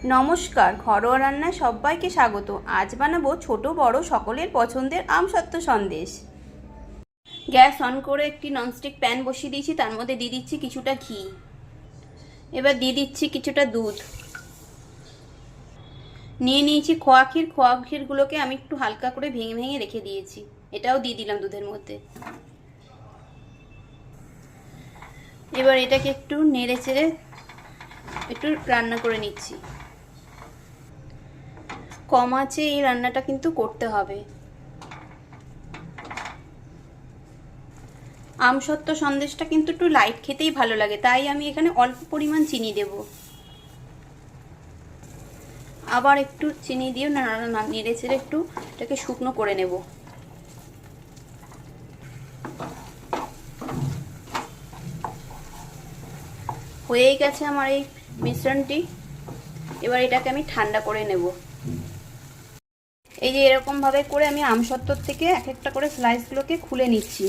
নমস্কার, ঘরোয়া রান্নায় সবাইকে স্বাগত। আজ বানাবো ছোট বড় সকলের পছন্দের আমসত্ত্ব সন্দেশ। গ্যাস অন করে একটি ননস্টিক প্যান বসিয়ে দিয়েছি, তার মধ্যে দিয়ে দিচ্ছি কিছুটা ঘি। এবার দিয়ে দিচ্ছি কিছুটা দুধ। নিয়ে নিয়েছি খোয়া ক্ষীর। খোয়া ক্ষীরগুলোকে আমি একটু হালকা করে ভেঙে ভেঙে রেখে দিয়েছি, এটাও দিয়ে দিলাম দুধের মধ্যে। এবার এটাকে একটু নেড়ে চেড়ে একটু রান্না করে নিচ্ছি। কম আঁচে এই রান্নাটা কিন্তু করতে হবে। আমসত্ত্ব সন্দেশটা কিন্তু একটু লাইট খেতেই ভালো লাগে, তাই আমি এখানে অল্প পরিমাণ চিনি দেব। আবার একটু চিনি দিয়ে নেড়ে চেড়ে একটু এটাকে শুকনো করে নেব। হয়েই গেছে আমার এই মিশ্রণটি। এবার এটাকে আমি ঠান্ডা করে নেব। এই যে এরকম ভাবে করে আমি আমসত্ত্ব থেকে এক একটা করে স্লাইসগুলোকে খুলে নিচ্ছি।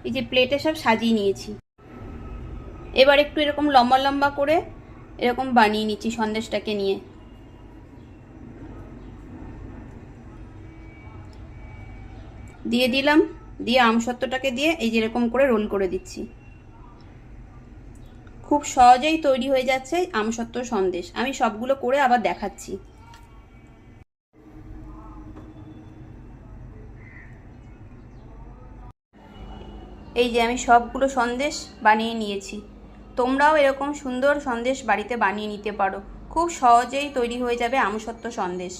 এই যে প্লেটে সব সাজিয়ে নিয়েছি। এবার একটু এরকম লম্বা লম্বা করে এরকম বানিয়ে নিচ্ছি সন্দেশটাকে নিয়ে। দিয়ে দিলাম, দিয়ে আমসত্ত্বটাকে দিয়ে এই যে এরকম করে রোল করে দিচ্ছি। খুব সহজেই তৈরি হয়ে যাচ্ছে আমসত্ত্ব সন্দেশ। আমি সবগুলো করে আবার দেখাচ্ছি। এই যে আমি সবগুলো সন্দেশ বানিয়ে নিয়েছি। তোমরাও এরকম সুন্দর সন্দেশ বাড়িতে বানিয়ে নিতে পারো। খুব সহজেই তৈরি হয়ে যাবে আমসত্ত্ব সন্দেশ।